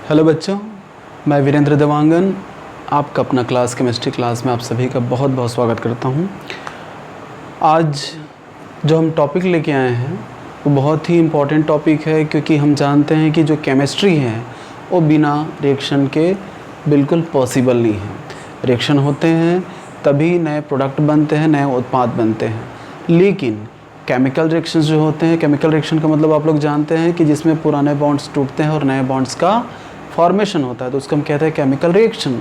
Hello बच्चों, मैं वीरेंद्र देवांगन आपका अपना क्लास केमिस्ट्री क्लास में आप सभी का बहुत बहुत स्वागत करता हूं। आज जो हम टॉपिक लेके आए हैं वो बहुत ही इम्पोर्टेंट टॉपिक है, क्योंकि हम जानते हैं कि जो केमिस्ट्री है वो बिना रिएक्शन के बिल्कुल पॉसिबल नहीं है। रिएक्शन होते हैं तभी नए प्रोडक्ट बनते हैं, नए उत्पाद बनते हैं। लेकिन केमिकल रिएक्शंस जो होते हैं, केमिकल रिएक्शन का मतलब आप लोग जानते हैं कि जिसमें पुराने बॉन्ड्स टूटते हैं और नए बॉन्ड्स का फॉर्मेशन होता है, तो उसको हम कहते हैं केमिकल रिएक्शन।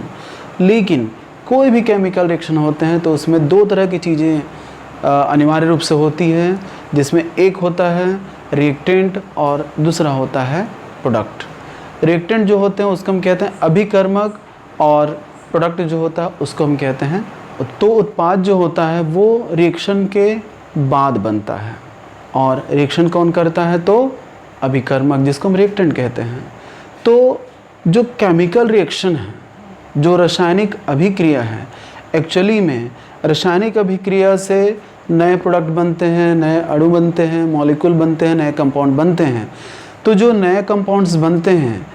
लेकिन कोई भी केमिकल रिएक्शन होते हैं तो उसमें दो तरह की चीज़ें अनिवार्य रूप से होती है, जिसमें एक होता है रिएक्टेंट और दूसरा होता है प्रोडक्ट। रिएक्टेंट जो होते हैं उसको हम कहते हैं अभिकर्मक, और प्रोडक्ट जो होता है उसको हम कहते हैं। तो उत्पाद जो होता है वो रिएक्शन के बाद बनता है, और रिएक्शन कौन करता है? तो अभिकर्मक, जिसको हम रिएक्टेंट कहते हैं। तो जो केमिकल रिएक्शन है, जो रासायनिक अभिक्रिया है, एक्चुअली में रासायनिक अभिक्रिया से नए प्रोडक्ट बनते हैं, नए अणु बनते हैं, मॉलिक्यूल बनते हैं, नए कंपाउंड बनते हैं। तो जो नए कंपाउंड्स बनते हैं,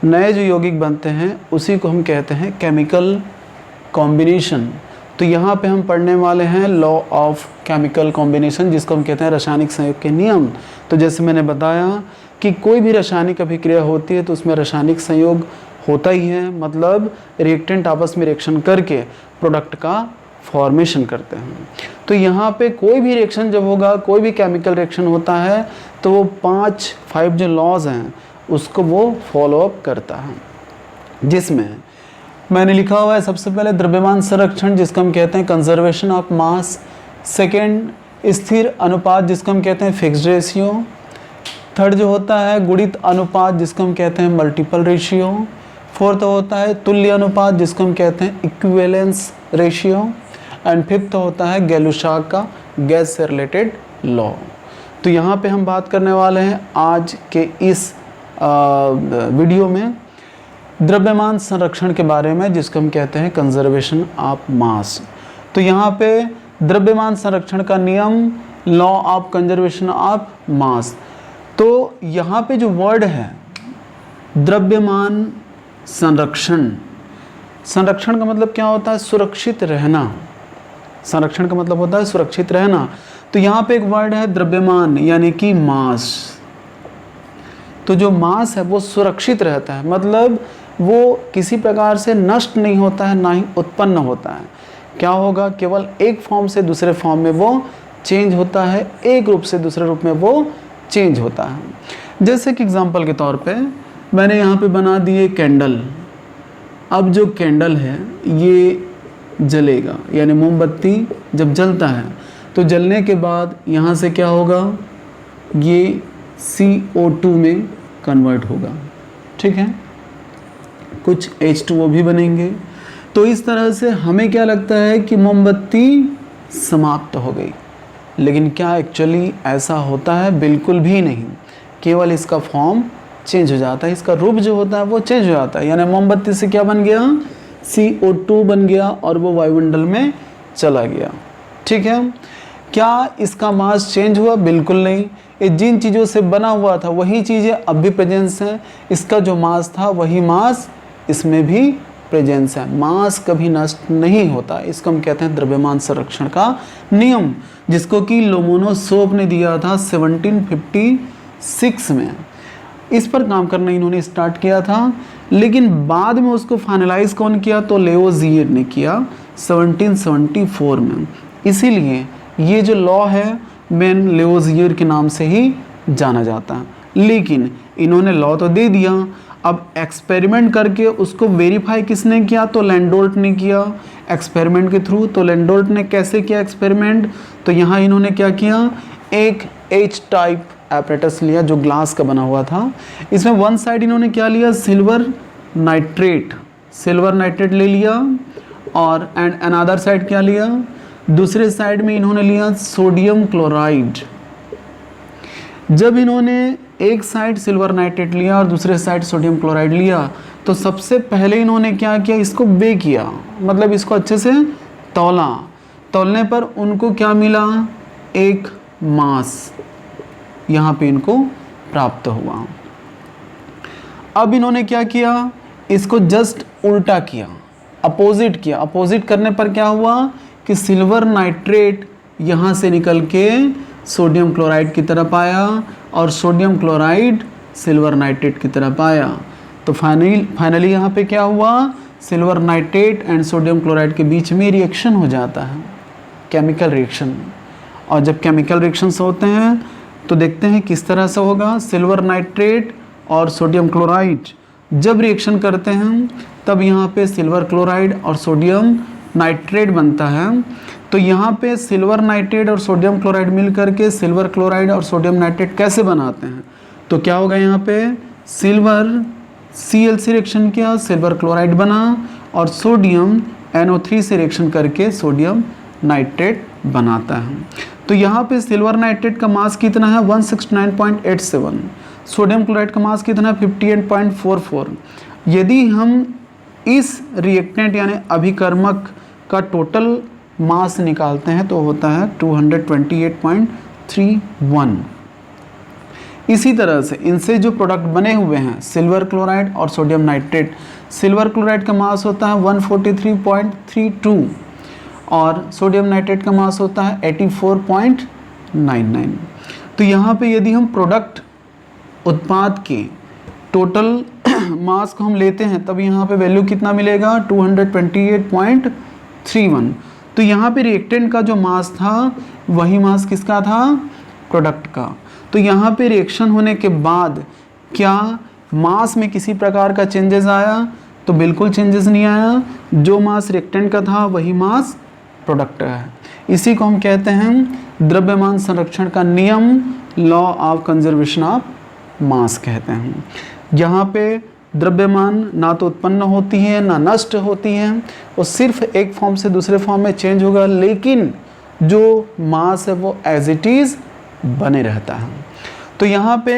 नए जो यौगिक बनते हैं, उसी को हम कहते हैं केमिकल कॉम्बिनेशन। तो यहाँ पे हम पढ़ने वाले हैं लॉ ऑफ केमिकल कॉम्बिनेशन, जिसको हम कहते हैं रासायनिक संयोग के नियम। तो जैसे मैंने बताया कि कोई भी रासायनिक अभिक्रिया होती है तो उसमें रासायनिक संयोग होता ही है, मतलब रिएक्टेंट आपस में रिएक्शन करके प्रोडक्ट का फॉर्मेशन करते हैं। तो यहाँ पे कोई भी रिएक्शन जब होगा, कोई भी केमिकल रिएक्शन होता है, तो वो 5 जो लॉज हैं उसको वो फॉलो अप करता है, जिसमें मैंने लिखा हुआ है सबसे पहले द्रव्यमान संरक्षण, जिसको हम कहते हैं कंजर्वेशन ऑफ मास। सेकेंड, स्थिर अनुपात, जिसको हम कहते हैं फिक्स्ड रेशियो। थर्ड जो होता है गुणित अनुपात, जिसको हम कहते हैं मल्टीपल रेशियो। फोर्थ होता है तुल्य अनुपात, जिसको हम कहते हैं इक्विवेलेंस रेशियो। एंड फिफ्थ होता है गैलुशाक का गैस से रिलेटेड लॉ। तो यहाँ पे हम बात करने वाले हैं आज के इस वीडियो में द्रव्यमान संरक्षण के बारे में, जिसको हम कहते हैं कंजर्वेशन ऑफ मास। तो यहाँ पे द्रव्यमान संरक्षण का नियम, law of conservation of mass. तो यहाँ पे जो वर्ड है द्रव्यमान संरक्षण, संरक्षण का मतलब क्या होता है? सुरक्षित रहना। संरक्षण का मतलब होता है सुरक्षित रहना। तो यहाँ पे एक वर्ड है द्रव्यमान, यानी कि मास। तो जो मास है वो सुरक्षित रहता है, मतलब वो किसी प्रकार से नष्ट नहीं होता है, ना ही उत्पन्न होता है। क्या होगा? केवल एक फॉर्म से दूसरे फॉर्म में वो चेंज होता है, एक रूप से दूसरे रूप में वो चेंज होता है। जैसे कि एग्जांपल के तौर पे मैंने यहाँ पे बना दिए कैंडल। अब जो कैंडल है ये जलेगा, यानी मोमबत्ती जब जलता है तो जलने के बाद यहाँ से क्या होगा? ये CO2 में कन्वर्ट होगा, ठीक है। कुछ H2O भी बनेंगे। तो इस तरह से हमें क्या लगता है कि मोमबत्ती समाप्त हो गई, लेकिन क्या एक्चुअली ऐसा होता है? बिल्कुल भी नहीं। केवल इसका फॉर्म चेंज हो जाता है, इसका रूप जो होता है वो चेंज हो जाता है। यानी मोमबत्ती से क्या बन गया? CO2 बन गया और वो वायुमंडल में चला गया, ठीक है। क्या इसका मास चेंज हुआ? बिल्कुल नहीं। ये जिन चीज़ों से बना हुआ था वही चीज़ें अब भी प्रेजेंस हैं। इसका जो मास था वही मास इसमें भी प्रेजेंस है। मास कभी नष्ट नहीं होता। इसको हम कहते हैं द्रव्यमान संरक्षण का नियम, जिसको कि लोमोनोसोव ने दिया था 1756 में। इस पर काम करना इन्होंने स्टार्ट किया था, लेकिन बाद में उसको फाइनलाइज कौन किया? तो लेओज़ियर ने किया 1774 में। इसीलिए ये जो लॉ है मेन लेओज़ियर के नाम से ही जाना जाता है। लेकिन इन्होंने लॉ तो दे दिया, अब एक्सपेरिमेंट करके उसको वेरीफाई किसने किया? तो लैंडोल्ट ने किया एक्सपेरिमेंट के थ्रू। तो लैंडोल्ट ने कैसे किया एक्सपेरिमेंट? तो यहाँ इन्होंने क्या किया? एक H टाइप एपरेटस लिया जो ग्लास का बना हुआ था। इसमें वन साइड इन्होंने क्या लिया? सिल्वर नाइट्रेट ले लिया, और एंड अनदर साइड क्या लिया? दूसरे साइड में इन्होंने लिया सोडियम क्लोराइड। जब इन्होंने एक साइड सिल्वर नाइट्रेट लिया और दूसरे साइड सोडियम क्लोराइड लिया, तो सबसे पहले इन्होंने क्या किया? इसको वे किया, मतलब इसको अच्छे से तौला। तौलने पर उनको क्या मिला? एक मास यहाँ पे इनको प्राप्त हुआ। अब इन्होंने क्या किया, इसको जस्ट उल्टा किया, अपोजिट किया। अपोजिट करने पर क्या हुआ कि सिल्वर नाइट्रेट यहाँ से निकल के सोडियम क्लोराइड की तरफ आया और सोडियम क्लोराइड सिल्वर नाइट्रेट की तरफ आया। तो फाइनली यहाँ पे क्या हुआ, silver nitrate and sodium chloride के बीच में रिएक्शन हो जाता है, केमिकल रिएक्शन। और जब केमिकल रिएक्शंस होते हैं तो देखते हैं किस तरह से होगा। सिल्वर नाइट्रेट और सोडियम क्लोराइड जब रिएक्शन करते हैं तब यहाँ पे सिल्वर क्लोराइड और सोडियम नाइट्रेट बनता है। तो यहाँ पे सिल्वर नाइट्रेट और सोडियम क्लोराइड मिल करके सिल्वर क्लोराइड और सोडियम नाइट्रेट कैसे बनाते हैं, तो क्या होगा, यहाँ पे सिल्वर CL से रिएक्शन किया, सिल्वर क्लोराइड बना और सोडियम NO3 से रिएक्शन करके सोडियम नाइट्रेट बनाता है। तो यहाँ पे सिल्वर नाइट्रेट का मास कितना है 169.87, सोडियम क्लोराइड का मास कितना है 58.44। यदि हम इस रिएक्टेंट यानी अभिकर्मक का टोटल मास निकालते हैं तो होता है 228.31। इसी तरह से इनसे जो प्रोडक्ट बने हुए हैं सिल्वर क्लोराइड और सोडियम नाइट्रेट, सिल्वर क्लोराइड का मास होता है 143.32 और सोडियम नाइट्रेट का मास होता है 84.99। तो यहाँ पे यदि हम प्रोडक्ट उत्पाद के टोटल मास को हम लेते हैं तब यहाँ पे वैल्यू कितना मिलेगा 228.31। तो यहाँ पे रिएक्टेंट का जो मास था वही मास किसका था, प्रोडक्ट का। तो यहाँ पे रिएक्शन होने के बाद क्या मास में किसी प्रकार का चेंजेस आया, तो बिल्कुल चेंजेस नहीं आया। जो मास रिएक्टेंट का था वही मास प्रोडक्ट का है। इसी को हम कहते हैं द्रव्यमान संरक्षण का नियम, law of conservation of mass कहते हैं। यहाँ पे द्रव्यमान ना तो उत्पन्न होती है ना नष्ट होती है, वो सिर्फ एक फॉर्म से दूसरे फॉर्म में चेंज होगा, लेकिन जो मास है वो एज इट इज़ बने रहता है। तो यहाँ पे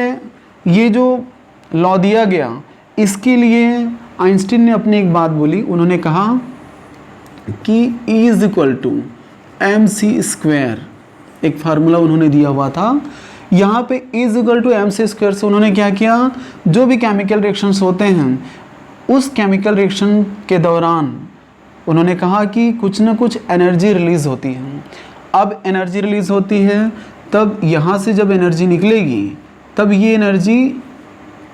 ये जो लॉ दिया गया, इसके लिए आइंस्टीन ने अपनी एक बात बोली। उन्होंने कहा कि E is equal to mc², एक फार्मूला उन्होंने दिया हुआ था। यहाँ पे E is equal to mc² से उन्होंने क्या किया, जो भी केमिकल रिएक्शंस होते हैं उस केमिकल रिएक्शन के दौरान उन्होंने कहा कि कुछ ना कुछ एनर्जी रिलीज़ होती है। अब एनर्जी रिलीज़ होती है तब यहाँ से जब एनर्जी निकलेगी तब ये एनर्जी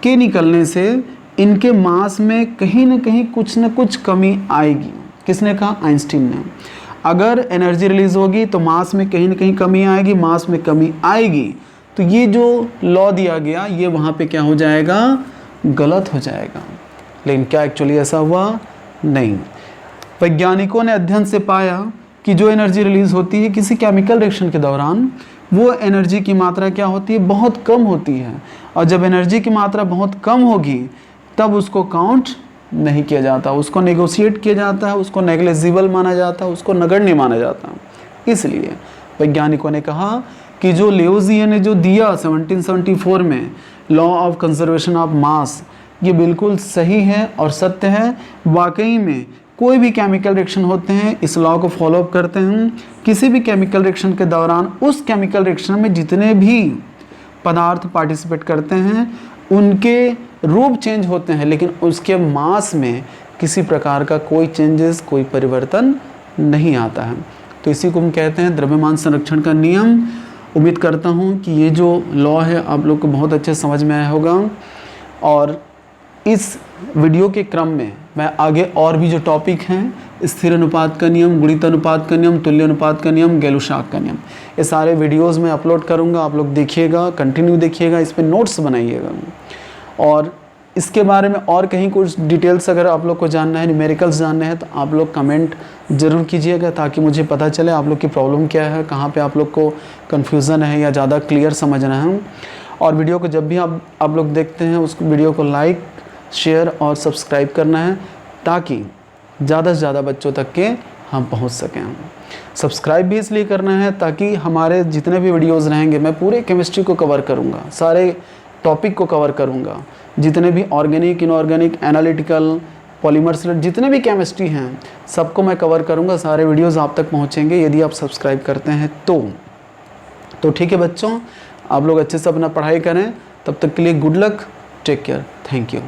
के निकलने से इनके मास में कहीं ना कहीं कुछ ना कुछ कमी आएगी। किसने कहा, आइंस्टीन ने। अगर एनर्जी रिलीज़ होगी तो मास में कहीं ना कहीं कमी आएगी, मास में कमी आएगी तो ये जो लॉ दिया गया ये वहाँ पे क्या हो जाएगा, गलत हो जाएगा। लेकिन क्या एक्चुअली ऐसा हुआ, नहीं। वैज्ञानिकों ने अध्ययन से पाया कि जो एनर्जी रिलीज़ होती है किसी केमिकल रिएक्शन के दौरान, वो एनर्जी की मात्रा क्या होती है, बहुत कम होती है। और जब एनर्जी की मात्रा बहुत कम होगी तब उसको काउंट नहीं किया जाता, उसको नेगोशिएट किया जाता है, उसको नेग्लिजिबल माना जाता है, उसको नगण्य माना जाता है। इसलिए वैज्ञानिकों ने कहा कि जो लेओज़िये ने जो दिया 1774 में law of conservation of mass, ये बिल्कुल सही है और सत्य है। वाकई में कोई भी केमिकल रिएक्शन होते हैं इस लॉ को फॉलो अप करते हैं। किसी भी केमिकल रिएक्शन के दौरान उस केमिकल रिएक्शन में जितने भी पदार्थ पार्टिसिपेट करते हैं उनके रूप चेंज होते हैं, लेकिन उसके मास में किसी प्रकार का कोई चेंजेस, कोई परिवर्तन नहीं आता है। तो इसी को हम कहते हैं द्रव्यमान संरक्षण का नियम। उम्मीद करता हूँ कि ये जो लॉ है आप लोग को बहुत अच्छे समझ में आया होगा। और इस वीडियो के क्रम में मैं आगे और भी जो टॉपिक हैं, स्थिर अनुपात का नियम, गुणित अनुपात का नियम, तुल्य अनुपात का नियम, गैलुशाक का नियम, ये सारे वीडियोस में अपलोड करूँगा। आप लोग देखिएगा, कंटिन्यू देखिएगा, इस पर नोट्स बनाइएगा। और इसके बारे में और कहीं कुछ डिटेल्स अगर आप लोग को जानना है, न्यूमेरिकल्स जानना है, तो आप लोग कमेंट ज़रूर कीजिएगा ताकि मुझे पता चले आप लोग की प्रॉब्लम क्या है, कहाँ पे आप लोग को कन्फ्यूज़न है या ज़्यादा क्लियर समझना है। और वीडियो को जब भी आप लोग देखते हैं उस वीडियो को लाइक, शेयर और सब्सक्राइब करना है ताकि ज़्यादा से ज़्यादा बच्चों तक के हम पहुंच सकें। सब्सक्राइब भी इसलिए करना है ताकि हमारे जितने भी वीडियोस रहेंगे मैं पूरे केमिस्ट्री को कवर करूंगा, सारे टॉपिक को कवर करूंगा, जितने भी ऑर्गेनिक, इनऑर्गेनिक, एनालिटिकल, पॉलीमर्स, जितने भी केमिस्ट्री हैं सबको मैं कवर करूंगा। सारे वीडियोस आप तक पहुंचेंगे यदि आप सब्सक्राइब करते हैं तो ठीक है बच्चों, आप लोग अच्छे से अपना पढ़ाई करें। तब तक के लिए good luck, take care, thank you.